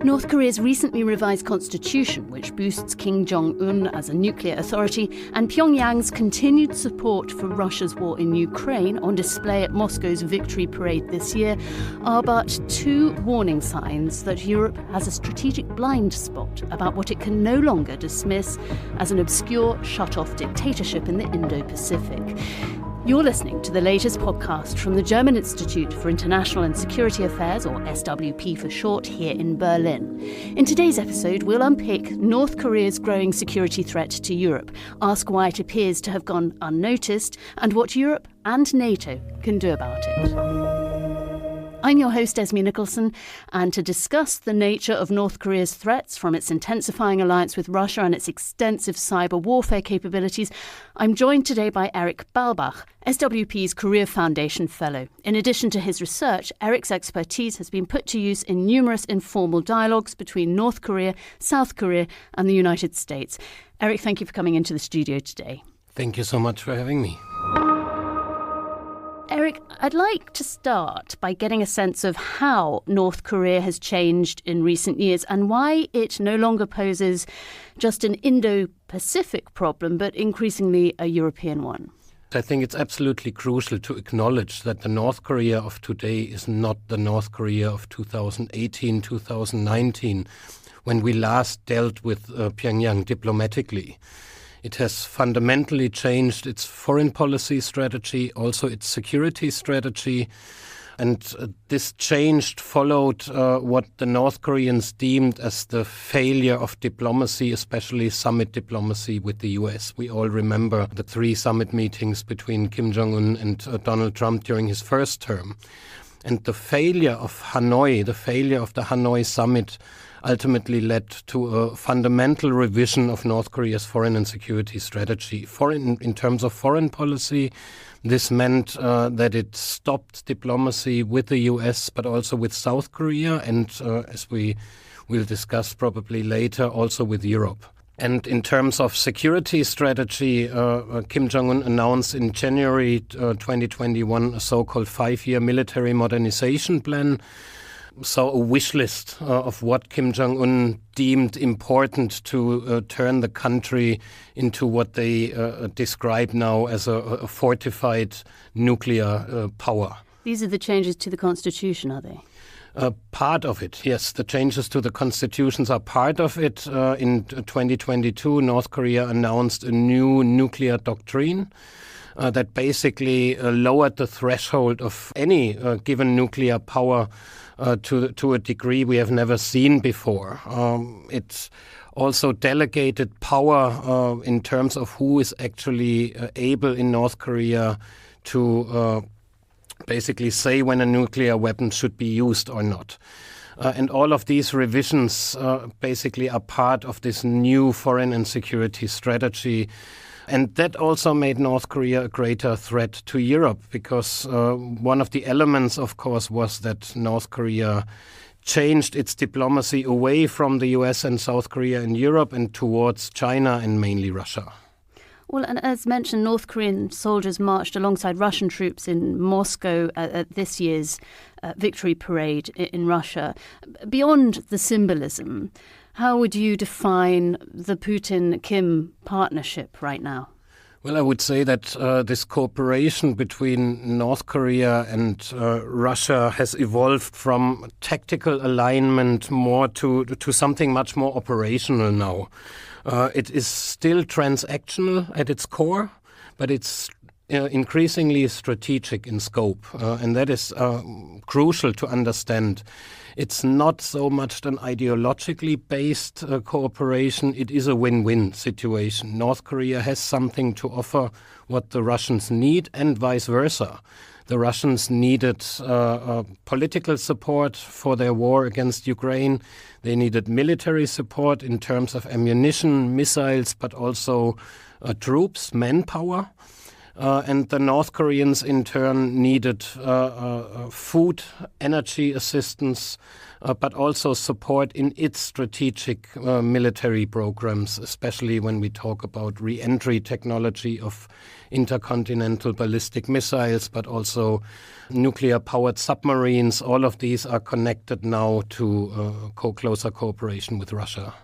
North Korea's recently revised constitution, which boosts Kim Jong-un as a nuclear authority, and Pyongyang's continued support for Russia's war in Ukraine on display at Moscow's victory parade this year, are but two warning signs that Europe has a strategic blind spot about what it can no longer dismiss as an obscure, shut-off dictatorship in the Indo-Pacific. You're listening to the latest podcast from the German Institute for International and Security Affairs, or SWP for short, here in Berlin. In today's episode, we'll unpick North Korea's growing security threat to Europe, ask why it appears to have gone unnoticed, and what Europe and NATO can do about it. I'm your host, Esme Nicholson, and to discuss the nature of North Korea's threats, from its intensifying alliance with Russia and its extensive cyber warfare capabilities, I'm joined today by Eric Ballbach, SWP's Korea Foundation Fellow. In addition to his research, Eric's expertise has been put to use in numerous informal dialogues between North Korea, South Korea and the United States. Eric, thank you for coming into the studio today. Thank you so much for having me. Eric, I'd like to start by getting a sense of how North Korea has changed in recent years and why it no longer poses just an Indo-Pacific problem, but increasingly a European one. I think it's absolutely crucial to acknowledge that the North Korea of today is not the North Korea of 2018, 2019, when we last dealt with Pyongyang diplomatically. It has fundamentally changed its foreign policy strategy, also its security strategy. And this change followed what the North Koreans deemed as the failure of diplomacy, especially summit diplomacy with the US. We all remember the 3 summit meetings between Kim Jong-un and Donald Trump during his first term. And the failure of Hanoi, the failure of the Hanoi summit, ultimately led to a fundamental revision of North Korea's foreign and security strategy. In terms of foreign policy, this meant that it stopped diplomacy with the US, but also with South Korea, and as we will discuss probably later, also with Europe. And in terms of security strategy, Kim Jong-un announced in January 2021 a so-called 5-year military modernization plan. So a wish list of what Kim Jong-un deemed important to turn the country into what they describe now as a fortified nuclear power. These are the changes to the constitution, are they? Part of it, yes. The changes to the constitutions are part of it. In 2022, North Korea announced a new nuclear doctrine that basically lowered the threshold of any given nuclear power to a degree we have never seen before. It also delegated power in terms of who is actually able in North Korea to basically say when a nuclear weapon should be used or not. And all of these revisions basically are part of this new foreign and security strategy. And that also made North Korea a greater threat to Europe, because one of the elements, of course, was that North Korea changed its diplomacy away from the US and South Korea and Europe and towards China and mainly Russia. Well, and as mentioned, North Korean soldiers marched alongside Russian troops in Moscow at this year's victory parade in Russia. Beyond the symbolism, how would you define the Putin-Kim partnership right now? Well, I would say that this cooperation between North Korea and Russia has evolved from tactical alignment more to something much more operational now. It is still transactional at its core, but it's increasingly strategic in scope, and that is crucial to understand. It's not so much an ideologically based cooperation. It is a win-win situation. North Korea has something to offer what the Russians need, and vice versa. The Russians needed political support for their war against Ukraine. They needed military support in terms of ammunition, missiles, but also troops, manpower. And the North Koreans, in turn, needed food, energy assistance, but also support in its strategic military programs, especially when we talk about re-entry technology of intercontinental ballistic missiles, but also nuclear-powered submarines. All of these are connected now to closer cooperation with Russia.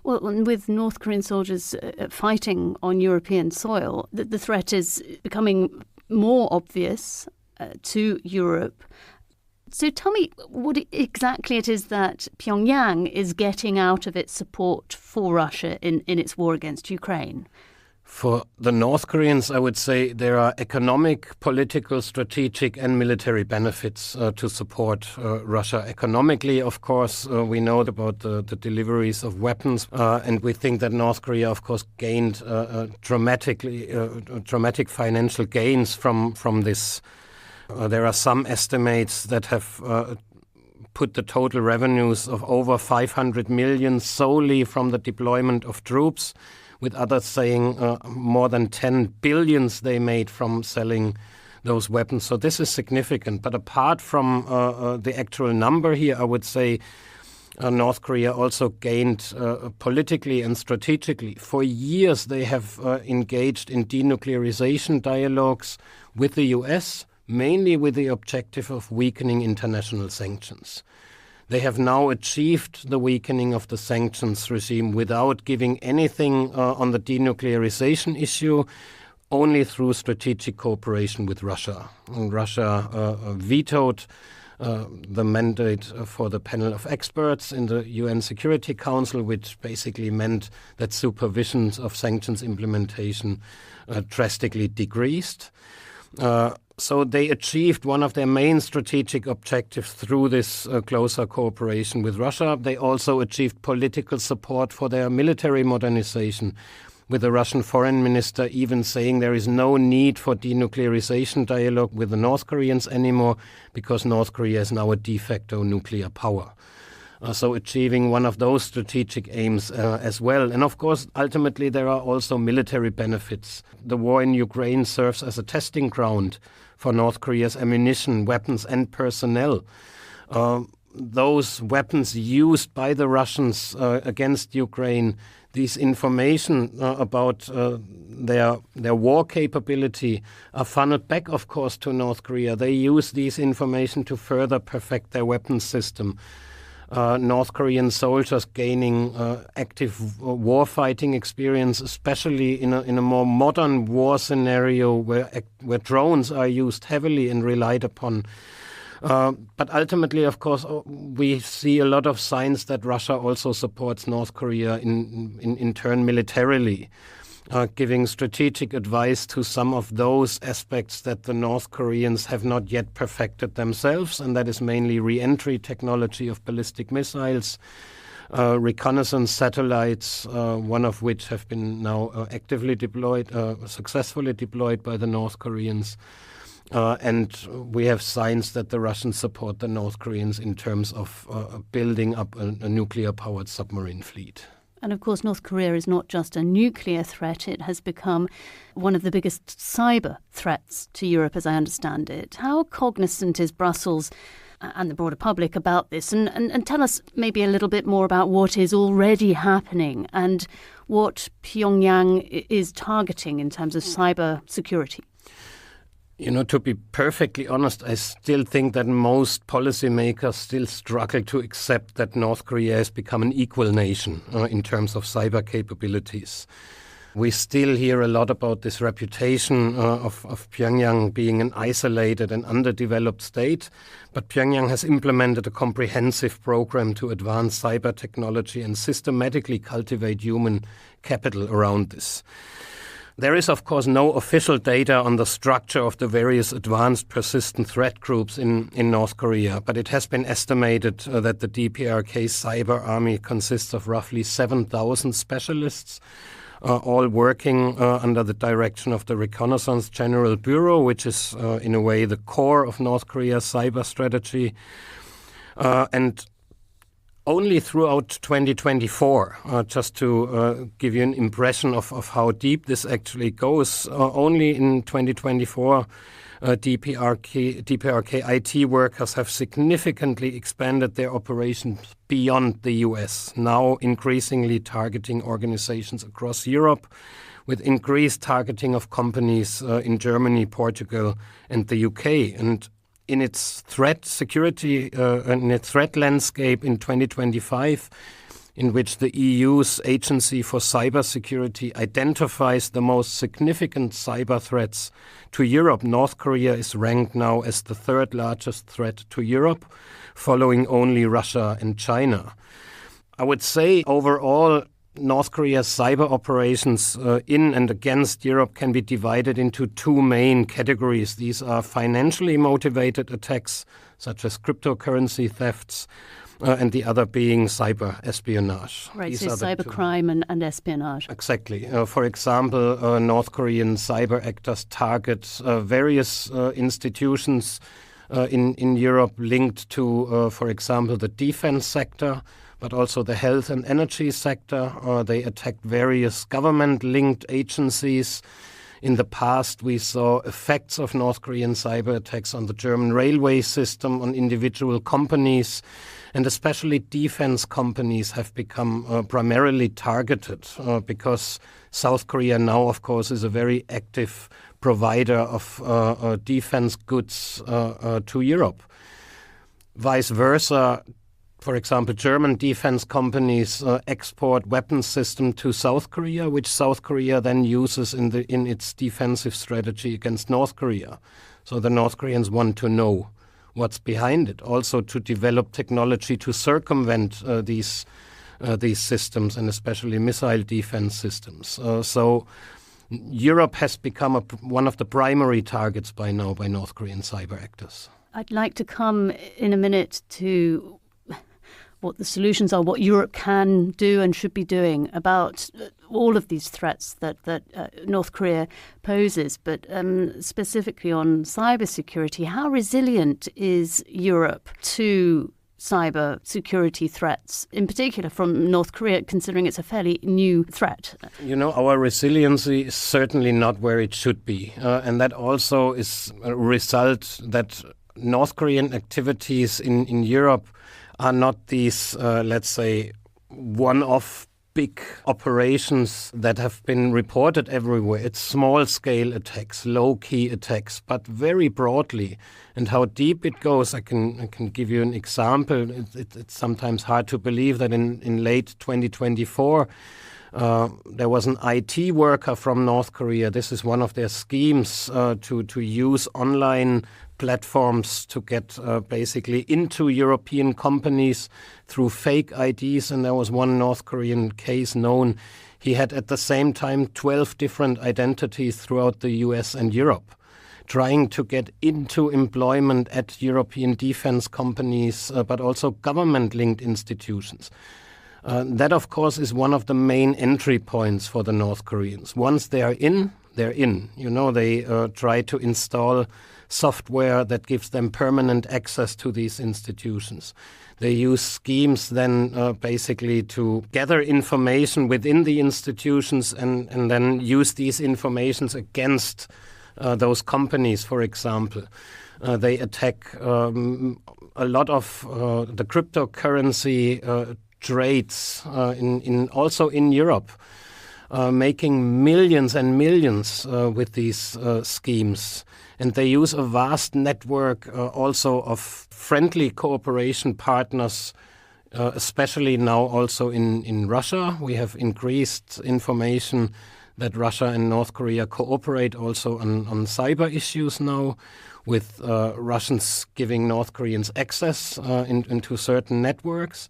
Well, with North Korean soldiers fighting on European soil, the threat is becoming more obvious to Europe. So tell me what exactly it is that Pyongyang is getting out of its support for Russia in its war against Ukraine. For the North Koreans, I would say there are economic, political, strategic and military benefits to support Russia. Economically, of course, we know about the deliveries of weapons, and we think that North Korea, of course, gained dramatic financial gains from this. There are some estimates that have put the total revenues of over 500 million solely from the deployment of troops, with others saying more than 10 billions they made from selling those weapons. So this is significant. But apart from the actual number here, I would say North Korea also gained politically and strategically. For years they have engaged in denuclearization dialogues with the US, mainly with the objective of weakening international sanctions. They have now achieved the weakening of the sanctions regime without giving anything on the denuclearization issue, only through strategic cooperation with Russia. And Russia vetoed the mandate for the panel of experts in the UN Security Council, which basically meant that supervisions of sanctions implementation drastically decreased. So they achieved one of their main strategic objectives through this closer cooperation with Russia. They also achieved political support for their military modernization, with the Russian foreign minister even saying there is no need for denuclearization dialogue with the North Koreans anymore because North Korea is now a de facto nuclear power. So achieving one of those strategic aims as well. And of course, ultimately, there are also military benefits. The war in Ukraine serves as a testing ground for North Korea's ammunition, weapons and personnel. Those weapons used by the Russians against Ukraine, this information about their war capability are funneled back, of course, to North Korea. They use these information to further perfect their weapons system. North Korean soldiers gaining active warfighting experience, especially in a more modern war scenario where drones are used heavily and relied upon. But ultimately, of course, we see a lot of signs that Russia also supports North Korea in turn militarily, giving strategic advice to some of those aspects that the North Koreans have not yet perfected themselves, and that is mainly re-entry technology of ballistic missiles, reconnaissance satellites, one of which have been now actively deployed, successfully deployed by the North Koreans. And we have signs that the Russians support the North Koreans in terms of building up a nuclear-powered submarine fleet. And of course, North Korea is not just a nuclear threat. It has become one of the biggest cyber threats to Europe, as I understand it. How cognizant is Brussels and the broader public about this? And tell us maybe a little bit more about what is already happening and what Pyongyang is targeting in terms of cyber security. You know, to be perfectly honest, I still think that most policymakers still struggle to accept that North Korea has become an equal nation in terms of cyber capabilities. We still hear a lot about this reputation of Pyongyang being an isolated and underdeveloped state, but Pyongyang has implemented a comprehensive program to advance cyber technology and systematically cultivate human capital around this. There is, of course, no official data on the structure of the various advanced persistent threat groups in North Korea, but it has been estimated that the DPRK cyber army consists of roughly 7,000 specialists, all working under the direction of the Reconnaissance General Bureau, which is in a way the core of North Korea's cyber strategy. And only throughout 2024, just to give you an impression of how deep this actually goes. Only in 2024, DPRK IT workers have significantly expanded their operations beyond the US, now increasingly targeting organizations across Europe, with increased targeting of companies in Germany, Portugal, and the UK. And in its threat security, in its threat landscape in 2025, in which the EU's Agency for Cybersecurity identifies the most significant cyber threats to Europe, North Korea is ranked now as the third largest threat to Europe, following only Russia and China. I would say overall, North Korea's cyber operations in and against Europe can be divided into two main categories. These are financially motivated attacks, such as cryptocurrency thefts, and the other being cyber espionage. Right, these so cybercrime and espionage. Exactly. For example, North Korean cyber actors target various institutions in Europe linked to, for example, the defense sector, but also the health and energy sector. They attacked various government-linked agencies. In the past, we saw effects of North Korean cyber attacks on the German railway system, on individual companies, and especially defense companies have become primarily targeted because South Korea now, of course, is a very active provider of defense goods to Europe. Vice versa, for example, German defense companies export weapons systems to South Korea, which South Korea then uses in its defensive strategy against North Korea. So the North Koreans want to know what's behind it, also to develop technology to circumvent these systems, and especially missile defense systems. So Europe has become one of the primary targets by now by North Korean cyber actors. I'd like to come in a minute to what the solutions are, what Europe can do and should be doing about all of these threats that North Korea poses, but specifically on cybersecurity. How resilient is Europe to cyber security threats, in particular from North Korea, considering it's a fairly new threat? You know, our resiliency is certainly not where it should be. And that also is a result that North Korean activities in Europe are not these, let's say, one-off big operations that have been reported everywhere. It's small-scale attacks, low-key attacks, but very broadly. And how deep it goes, I can give you an example. It's sometimes hard to believe that in late 2024, there was an IT worker from North Korea. This is one of their schemes to use online platforms to get basically into European companies through fake IDs. And there was one North Korean case known. He had at the same time 12 different identities throughout the US and Europe, trying to get into employment at European defense companies, but also government-linked institutions. That, of course, is one of the main entry points for the North Koreans. Once they are in, they're in. You know, they try to install software that gives them permanent access to these institutions. They use schemes then basically to gather information within the institutions and then use these informations against those companies, for example. They attack a lot of the cryptocurrency trades also in Europe, making millions and millions with these schemes. And they use a vast network also of friendly cooperation partners, especially now also in Russia. We have increased information that Russia and North Korea cooperate also on cyber issues now, with Russians giving North Koreans access into certain networks.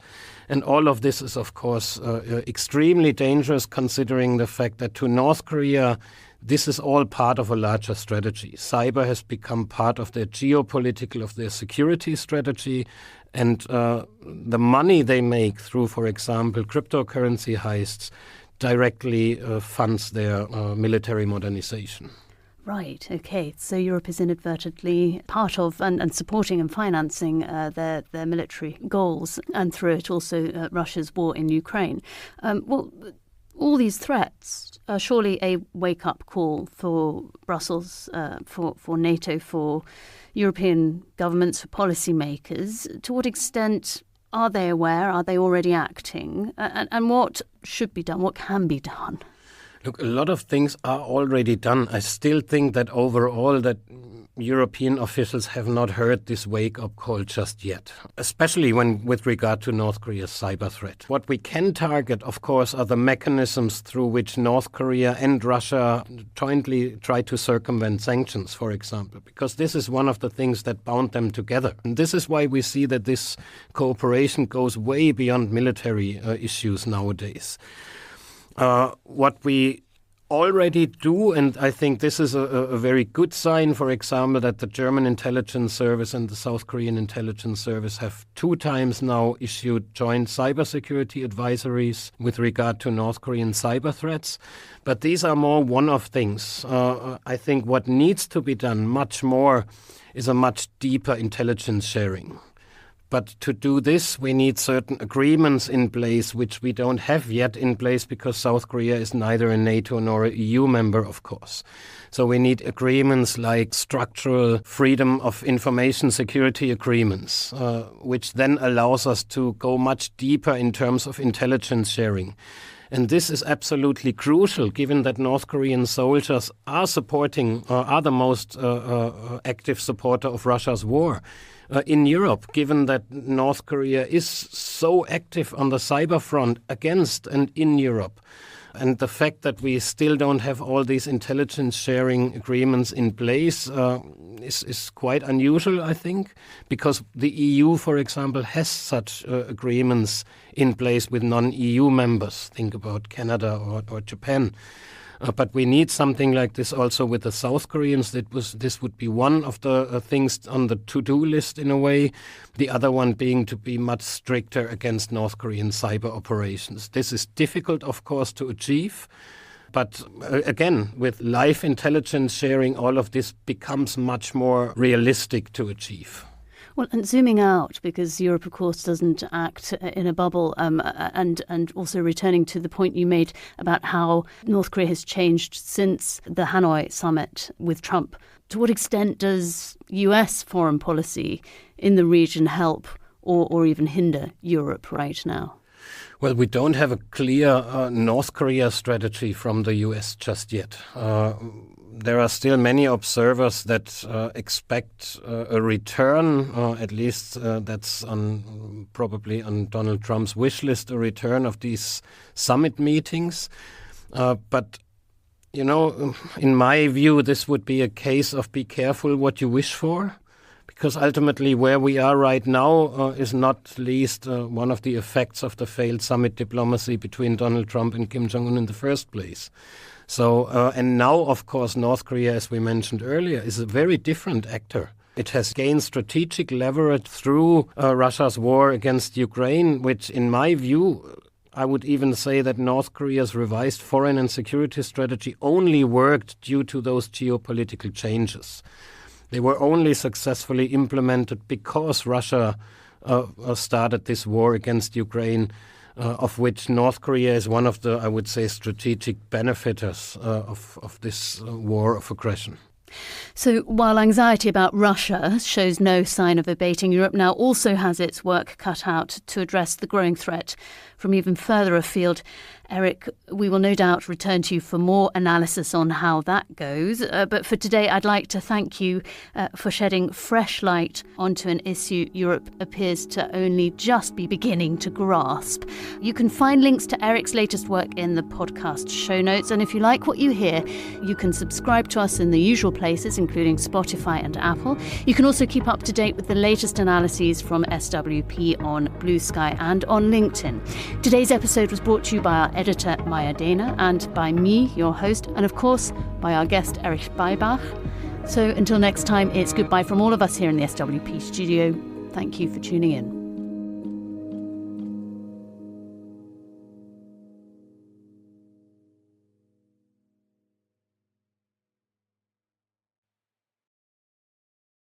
And all of this is, of course, extremely dangerous, considering the fact that to North Korea, this is all part of a larger strategy. Cyber has become part of their geopolitical, of their security strategy. And the money they make through, for example, cryptocurrency heists directly funds their military modernization. Right, okay. So Europe is inadvertently part of and supporting and financing their military goals, and through it also Russia's war in Ukraine. All these threats are surely a wake-up call for Brussels, for NATO, for European governments, for policymakers. To what extent are they aware? Are they already acting? And what should be done? What can be done? Look, a lot of things are already done. I still think that overall that European officials have not heard this wake-up call just yet, especially with regard to North Korea's cyber threat. What we can target, of course, are the mechanisms through which North Korea and Russia jointly try to circumvent sanctions, for example, because this is one of the things that bound them together. And this is why we see that this cooperation goes way beyond military issues nowadays. What we already do, and I think this is a very good sign, for example, that the German intelligence service and the South Korean intelligence service have 2 times now issued joint cybersecurity advisories with regard to North Korean cyber threats. But these are more one-off things. I think what needs to be done much more is a much deeper intelligence sharing. But to do this, we need certain agreements in place, which we don't have yet in place because South Korea is neither a NATO nor an EU member, of course. So we need agreements like structural freedom of information security agreements, which then allows us to go much deeper in terms of intelligence sharing. And this is absolutely crucial, given that North Korean soldiers are the most active supporter of Russia's war. In Europe, given that North Korea is so active on the cyber front against and in Europe. And the fact that we still don't have all these intelligence sharing agreements in place is quite unusual, I think, because the EU, for example, has such agreements in place with non-EU members. Think about Canada or Japan. But we need something like this also with the South Koreans. This would be one of the things on the to-do list in a way. The other one being to be much stricter against North Korean cyber operations. This is difficult, of course, to achieve. But again, with live intelligence sharing, all of this becomes much more realistic to achieve. Well, and zooming out, because Europe, of course, doesn't act in a bubble, and also returning to the point you made about how North Korea has changed since the Hanoi summit with Trump. To what extent does US foreign policy in the region help or even hinder Europe right now? Well, we don't have a clear North Korea strategy from the US just yet. There are still many observers that expect a return, at least that's probably on Donald Trump's wish list, a return of these summit meetings. But, in my view, this would be a case of be careful what you wish for, because ultimately where we are right now is not least one of the effects of the failed summit diplomacy between Donald Trump and Kim Jong-un in the first place. So, and now, of course, North Korea, as we mentioned earlier, is a very different actor. It has gained strategic leverage through Russia's war against Ukraine, which, in my view, I would even say that North Korea's revised foreign and security strategy only worked due to those geopolitical changes. They were only successfully implemented because Russia started this war against Ukraine, of which North Korea is one of the, I would say, strategic benefiters of this war of aggression. So while anxiety about Russia shows no sign of abating, Europe now also has its work cut out to address the growing threat from even further afield. Eric, we will no doubt return to you for more analysis on how that goes. But for today, I'd like to thank you for shedding fresh light onto an issue Europe appears to only just be beginning to grasp. You can find links to Eric's latest work in the podcast show notes. And if you like what you hear, you can subscribe to us in the usual places, including Spotify and Apple. You can also keep up to date with the latest analyses from SWP on Blue Sky and on LinkedIn. Today's episode was brought to you by our editor, Maya Dana, and by me, your host, and of course, by our guest, Eric Ballbach. So until next time, it's goodbye from all of us here in the SWP studio. Thank you for tuning in.